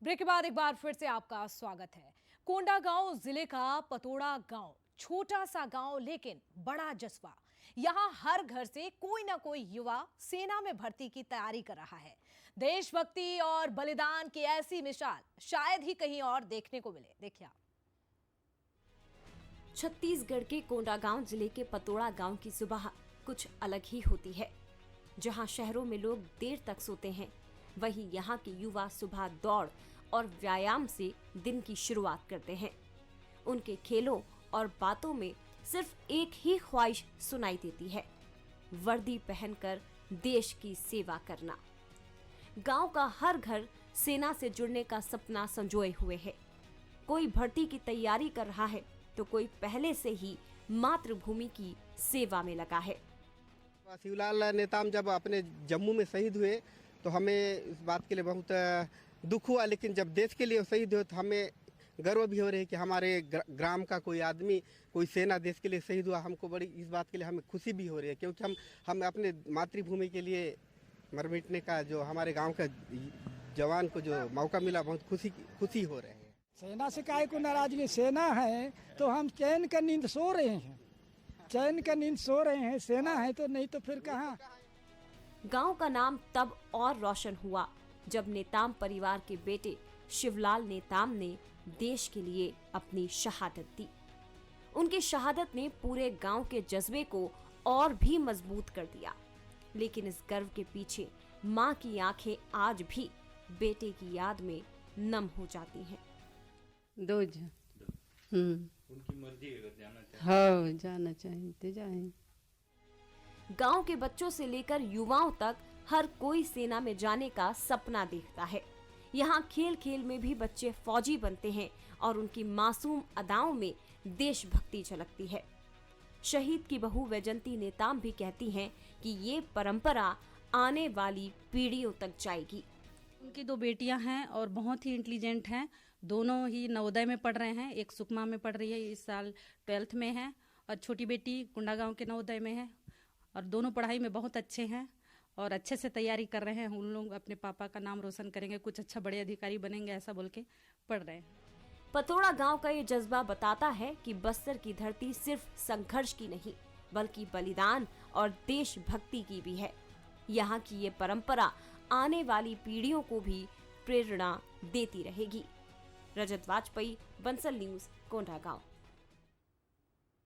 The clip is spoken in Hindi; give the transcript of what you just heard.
ब्रेक के बाद एक बार फिर से आपका स्वागत है। कोंडागांव जिले का पतोड़ा गांव छोटा सा गांव लेकिन बड़ा जज्बा। यहां हर घर से कोई ना कोई युवा सेना में भर्ती की तैयारी कर रहा है। देशभक्ति और बलिदान की ऐसी मिसाल शायद ही कहीं और देखने को मिले। देखिए आप। छत्तीसगढ़ के कोंडागांव जिले के पतोड़ा गांव की सुबह कुछ अलग ही होती है। जहां शहरों में लोग देर तक सोते हैं, वहीं यहाँ के युवा सुबह दौड़ और व्यायाम से दिन की शुरुआत करते हैं। उनके खेलों और बातों में सिर्फ एक ही ख्वाहिश सुनाई देती है, वर्दी पहनकर देश की सेवा करना। गांव का हर घर सेना से जुड़ने का सपना संजोए हुए है। कोई भर्ती की तैयारी कर रहा है तो कोई पहले से ही मातृभूमि की सेवा में लगा है। शिवलाल नेताम जब अपने जम्मू में शहीद हुए तो हमें इस बात के लिए बहुत दुख हुआ, लेकिन जब देश के लिए शहीद हुए तो हमें गर्व भी हो रही है कि हमारे ग्राम का कोई आदमी, कोई सेना देश के लिए शहीद हुआ। हमको बड़ी इस बात के लिए हमें खुशी भी हो रही है, क्योंकि हम अपने मातृभूमि के लिए मर मिटने का जो हमारे गांव का जवान को जो मौका मिला, बहुत खुशी हो रहे हैं। सेना से काहे को नाराजगी? सेना है तो हम चैन का नींद सो रहे हैं, चैन का नींद सो रहे हैं। सेना है तो नहीं तो फिर कहाँ। गांव का नाम तब और रोशन हुआ जब नेताम परिवार के बेटे शिवलाल नेताम ने देश के लिए अपनी शहादत दी। उनकी शहादत ने पूरे गांव के जज्बे को और भी मजबूत कर दिया। लेकिन इस गर्व के पीछे माँ की आंखें आज भी बेटे की याद में नम हो जाती हैं। उनकी मर्जी है, अगर जाना चाहे हाँ जाना चाहिए तो जाए। गांव के बच्चों से लेकर युवाओं तक हर कोई सेना में जाने का सपना देखता है। यहाँ खेल खेल में भी बच्चे फौजी बनते हैं और उनकी मासूम अदाओं में देशभक्ति झलकती है। शहीद की बहू वैजंती नेताम भी कहती हैं कि ये परंपरा आने वाली पीढ़ियों तक जाएगी। उनकी दो बेटियां हैं और बहुत ही इंटेलिजेंट हैं। दोनों ही नवोदय में पढ़ रहे हैं। एक सुकमा में पढ़ रही है, इस साल 12th में है, और छोटी बेटी कोंडागांव के नवोदय में है। और दोनों पढ़ाई में बहुत अच्छे हैं और अच्छे से तैयारी कर रहे हैं। उन लोग अपने पापा का नाम रोशन करेंगे, कुछ अच्छा बड़े अधिकारी बनेंगे, ऐसा बोल के पढ़ रहे हैं। पतोड़ा गांव का ये जज्बा बताता है कि बस्तर की धरती सिर्फ संघर्ष की नहीं, बल्कि बलिदान और देशभक्ति की भी है। यहाँ की ये परंपरा आने वाली पीढ़ियों को भी प्रेरणा देती रहेगी। रजत वाजपेयी, बंसल न्यूज, कोंडागांव।